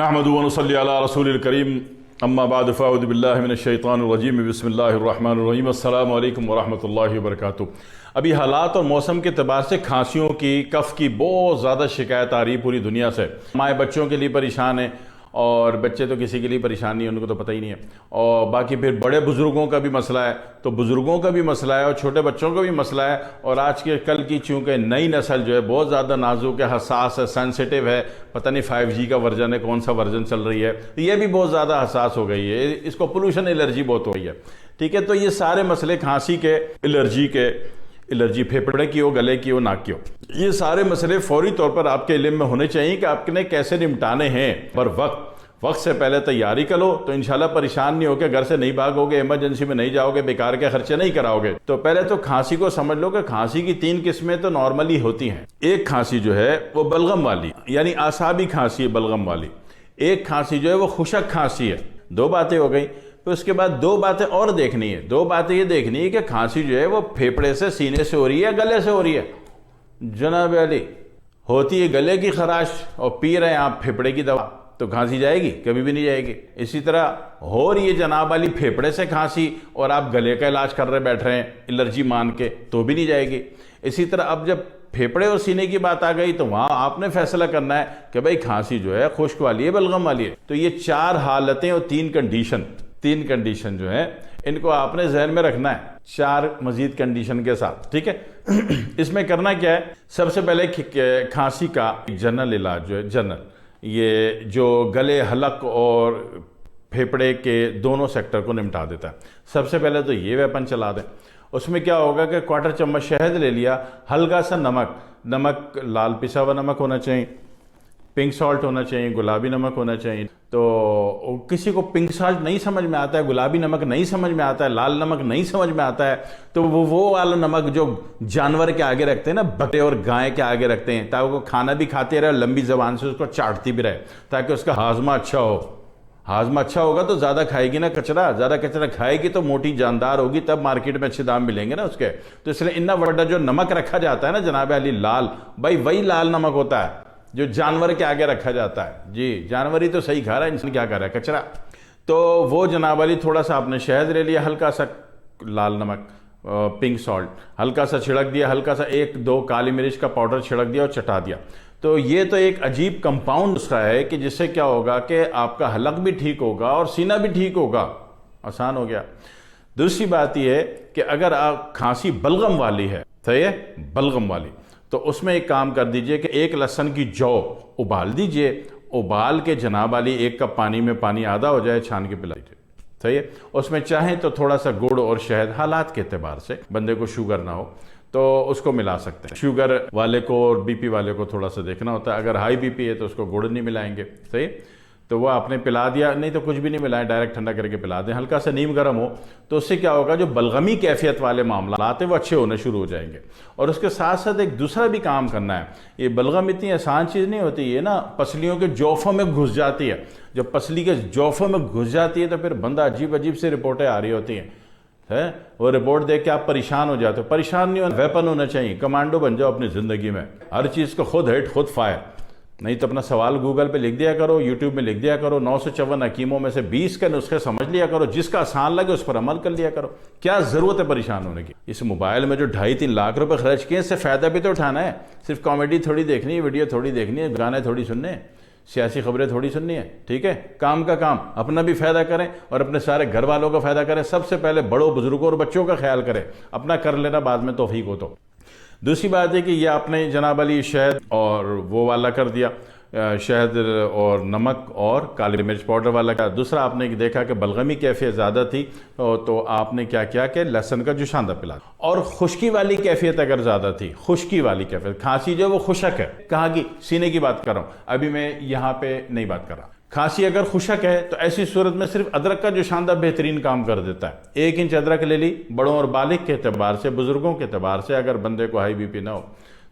अहमदु व नसल्ली अला रसूलिल करीम अम्मा बाद फ़अऊज़ु बिल्लाहि मिनश शैतानिर रजीम बिस्मिल्लाहिर रहमानिर रहीम अस्सलामु अलैकुम व रहमतुल्लाहि व बरकातुहू। अभी हालात और मौसम के अतबार से खांसियों की, कफ़ की बहुत ज़्यादा शिकायत आ रही है पूरी दुनिया से। माएँ बच्चों के लिए परेशान हैं और बच्चे तो किसी के लिए परेशान नहीं है, उनको तो पता ही नहीं है। और बाकी फिर बड़े बुज़ुर्गों का भी मसला है, तो बुज़ुर्गों का भी मसला है और छोटे बच्चों का भी मसला है। और आज के कल की चूँकि नई नस्ल जो है बहुत ज़्यादा नाजुक है, हसास है, सेंसिटिव है। पता नहीं 5G का वर्जन है, कौन सा वर्जन चल रही है, ये भी बहुत ज़्यादा हसास हो गई है। इसको पोल्यूशन एलर्जी बहुत हो गई है, ठीक है। तो ये सारे मसले खांसी के, एलर्जी फेफड़े की हो, गले की हो, नाक की हो, ये सारे मसले फौरी तौर पर आपके इल्म में होने चाहिए कि आपने कैसे निपटाने हैं। पर वक्त से पहले तैयारी करो तो इंशाल्लाह परेशान नहीं होगे, घर से नहीं भागोगे, इमरजेंसी में नहीं जाओगे, बेकार के खर्चे नहीं कराओगे। तो पहले तो खांसी को समझ लो कि खांसी की 3 किस्में तो नॉर्मली होती हैं। एक खांसी जो है वो बलगम वाली यानी आसाबी खांसी है, बलगम वाली। एक खांसी जो है वो खुशक खांसी है। 2 बातें हो गई। तो उसके बाद 2 बातें और देखनी है। 2 बातें ये देखनी है कि खांसी जो है वो फेफड़े से, सीने से हो रही है, गले से हो रही है। जनाब अली, होती है गले की खराश और पी रहे हैं आप फेफड़े की दवा, तो खांसी जाएगी? कभी भी नहीं जाएगी। इसी तरह हो रही है जनाब अली फेफड़े से खांसी और आप गले का इलाज कर रहे बैठ रहे हैं एलर्जी मान के, तो भी नहीं जाएगी। इसी तरह अब जब फेफड़े और सीने की बात आ गई तो वहां आपने फैसला करना है कि भाई खांसी जो है खुश्क वाली है, बलगम वाली है। तो ये 4 हालतें और 3 कंडीशन जो है इनको आपने जहन में रखना है, 4 मजीद कंडीशन के साथ, ठीक है। इसमें करना क्या है, सबसे पहले खांसी का जनरल इलाज जो है, जनरल, ये जो गले, हलक और फेफड़े के दोनों सेक्टर को निपटा देता है। सबसे पहले तो ये वेपन चला दें। उसमें क्या होगा कि 1/4 चम्मच शहद ले लिया, हल्का सा नमक, लाल पिसा हुआ नमक होना चाहिए, पिंक सॉल्ट होना चाहिए, गुलाबी नमक होना चाहिए। तो किसी को पिंक सॉल्ट नहीं समझ में आता है, गुलाबी नमक नहीं समझ में आता है, लाल नमक नहीं समझ में आता है, तो वो वाला नमक जो जानवर के आगे रखते हैं ना, बकरे और गाय के आगे रखते हैं, ताकि वो खाना भी खाते रहे, लंबी जबान से उसको चाटती भी रहे, ताकि उसका हाजमा अच्छा हो। हाजमा अच्छा होगा तो ज़्यादा खाएगी ना कचरा, ज़्यादा कचरा खाएगी तो मोटी जानदार होगी, तब मार्केट में अच्छे दाम मिलेंगे ना उसके। तो इसलिए इतना बड़ा जो नमक रखा जाता है ना जनाब अली, लाल, भाई वही लाल नमक होता है जो जानवर के आगे रखा जाता है। जी, जानवर ही तो सही खा रहा है, इंसान क्या कर रहा है, कचरा। तो वो जनाब अली थोड़ा सा आपने शहद ले लिया, हल्का सा लाल नमक, पिंक सॉल्ट हल्का सा छिड़क दिया, हल्का सा 1-2 काली मिर्च का पाउडर छिड़क दिया और चटा दिया। तो ये तो एक अजीब कंपाउंड उसका है कि जिससे क्या होगा कि आपका हलक भी ठीक होगा और सीना भी ठीक होगा, आसान हो गया। दूसरी बात यह है कि अगर आप खांसी बलगम वाली है, सही है, बलगम वाली, तो उसमें एक काम कर दीजिए कि 1 लहसुन की जौ उबाल दीजिए, उबाल के जनाब वाली 1 कप पानी में, पानी आधा हो जाए, छान के पिला दीजिए, सही है। उसमें चाहें तो थोड़ा सा गुड़ और शहद, हालात के एतबार से, बंदे को शुगर ना हो तो उसको मिला सकते हैं। शुगर वाले को और बीपी वाले को थोड़ा सा देखना होता है, अगर हाई बीपी है तो उसको गुड़ नहीं मिलाएंगे, सही। तो वो आपने पिला दिया, नहीं तो कुछ भी नहीं मिलाएं, डायरेक्ट ठंडा करके पिला दें। हल्का सा नीम गर्म हो तो उससे क्या होगा, जो बलगमी कैफियत वाले मामला आते हैं वो अच्छे होने शुरू हो जाएंगे। और उसके साथ साथ एक दूसरा भी काम करना है। ये बलगम इतनी आसान चीज़ नहीं होती, ये ना पसलियों के जोफ़ों में घुस जाती है। जब पसली के जोफ़ों में घुस जाती है तो फिर बंदा अजीब सी रिपोर्टें आ रही होती हैं, है। वो रिपोर्ट देख के आप परेशान हो जाते हो। परेशान नहीं होना, वेपन होना चाहिए, कमांडो बन जाओ अपनी ज़िंदगी में, हर चीज़ को खुद हिट खुद फायर। नहीं तो अपना सवाल गूगल पे लिख दिया करो, यूट्यूब में लिख दिया करो, 954 हकीमों में से 20 के नुस्खे समझ लिया करो, जिसका आसान लगे उस पर अमल कर लिया करो। क्या ज़रूरत है परेशान होने की। इस मोबाइल में जो 2.5-3 लाख रुपए खर्च किए, इससे फ़ायदा भी तो उठाना है। सिर्फ कॉमेडी थोड़ी देखनी है, वीडियो थोड़ी देखनी है, गाने थोड़ी सुनने हैं, सियासी खबरें थोड़ी सुननी है, ठीक है। काम का काम, अपना भी फ़ायदा करें और अपने सारे घर वालों का फ़ायदा करें। सबसे पहले बड़ों, बुजुर्गों और बच्चों का ख्याल करें, अपना कर लेना बाद में तौफीक हो तो। दूसरी बात है कि ये आपने जनाब अली शहद और वो वाला कर दिया, शहद और नमक और काली मिर्च पाउडर वाला का। दूसरा आपने देखा कि बलगमी कैफियत ज़्यादा थी तो आपने क्या किया कि लहसुन का जुशांदा पिला। और खुश्की वाली कैफियत अगर ज़्यादा थी, खुश्की वाली कैफियत, खांसी जो वो खुशक है, कहाँ की, सीने की बात कर रहा हूँ, अभी मैं यहाँ पे नहीं बात कर रहा। खांसी अगर खुशक है तो ऐसी सूरत में सिर्फ अदरक का जुशांदा बेहतरीन काम कर देता है। 1 इंच अदरक ले ली, बड़ों और बालिग के अतबार से, बुजुर्गों के अतबार से, अगर बंदे को हाई बीपी ना हो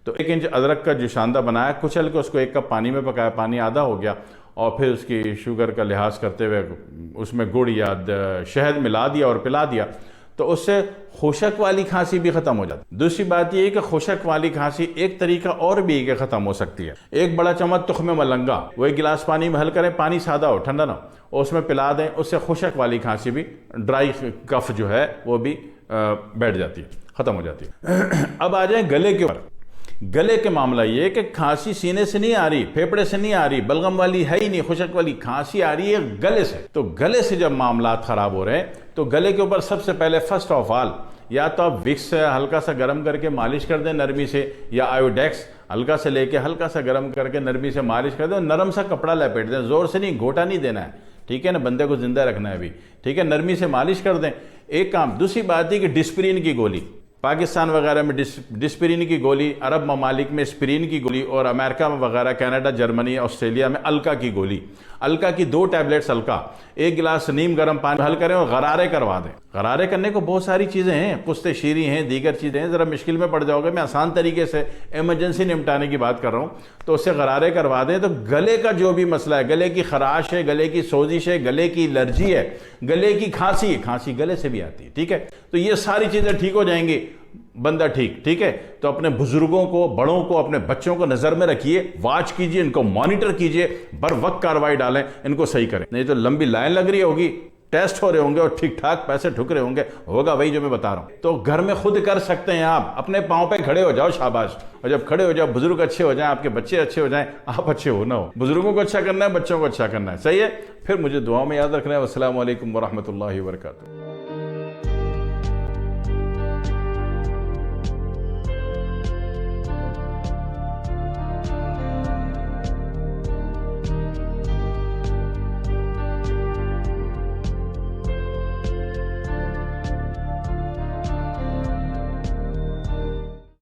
तो 1 इंच अदरक का जुशांदा बनाया, कुचल के उसको 1 कप पानी में पकाया, पानी आधा हो गया, और फिर उसकी शुगर का लिहाज करते हुए उसमें गुड़ या शहद मिला दिया और पिला दिया। तो उससे खुशक वाली खांसी भी ख़त्म हो जाती है। दूसरी बात यह है कि खुशक वाली खांसी एक तरीका और भी है कि ख़त्म हो सकती है। एक बड़ा चम्मच तुख्म मलंगा, वो एक गिलास पानी में हल करें, पानी सादा हो ठंडा ना हो, उसमें पिला दें, उससे खुशक वाली खांसी भी, ड्राई कफ जो है वो भी बैठ जाती है, ख़त्म हो जाती है। अब आ जाए गले के ऊपर। गले के मामला ये है कि खांसी सीने से नहीं आ रही, फेफड़े से नहीं आ रही, बलगम वाली है ही नहीं, खुशक वाली खांसी आ रही है गले से। तो गले से जब मामला खराब हो रहे हैं तो गले के ऊपर सबसे पहले फर्स्ट ऑफ ऑल या तो आप विक्स से हल्का सा गर्म करके मालिश कर दें नरमी से, या आयोडेक्स हल्का से लेके हल्का सा गर्म करके नरमी से मालिश कर दें, नरम सा कपड़ा लपेट दें, जोर से नहीं, घोटा नहीं देना है, ठीक है ना, बंदे को जिंदा रखना है अभी, ठीक है, नरमी से मालिश कर दें, एक काम। दूसरी बात है कि डिस्प्रिन की गोली, पाकिस्तान वगैरह में डिस्प्रिन की गोली, अरब ममालिक में स्प्रिन की गोली, और अमेरिका में वगैरह, कनाडा, जर्मनी, ऑस्ट्रेलिया में अल्का की गोली, अल्का की 2 टैबलेट्स अल्का, 1 गिलास नीम गर्म पानी हल करें और गरारे करवा दें। गरारे करने को बहुत सारी चीज़ें हैं, पुस्ते शीरी हैं, दीगर चीज़ें हैं, ज़रा मुश्किल में पड़ जाओगे, मैं आसान तरीके से इमरजेंसी निपटाने की बात कर रहा हूँ, तो उससे गरारे करवा दें। तो गले का जो भी मसला है, गले की खराश है, गले की सोजिश है, गले की एलर्जी है, गले की खांसी है, खांसी गले से भी आती है, ठीक है, तो ये सारी चीज़ें ठीक हो जाएंगी, बंदा ठीक है। तो अपने बुजुर्गों को, बड़ों को, अपने बच्चों को नजर में रखिए, वॉच कीजिए, इनको मॉनिटर कीजिए, बर वक्त कार्रवाई डालें, इनको सही करें, नहीं तो लंबी लाइन लग रही होगी, टेस्ट हो रहे होंगे और ठीक ठाक पैसे ठुक रहे होंगे, होगा वही जो मैं बता रहा हूं। तो घर में खुद कर सकते हैं आप, अपने पांव पे खड़े हो जाओ, शाबाश, और जब खड़े हो जाओ, बुजुर्ग अच्छे हो जाएं, आपके बच्चे अच्छे हो जाएं, आप अच्छे हो ना हो, बुजुर्गों को अच्छा करना है, बच्चों को अच्छा करना है, सही है। फिर मुझे दुआ में याद रखना है। अस्सलामु अलैकुम वरहमतुल्लाहि वबरकातुहू।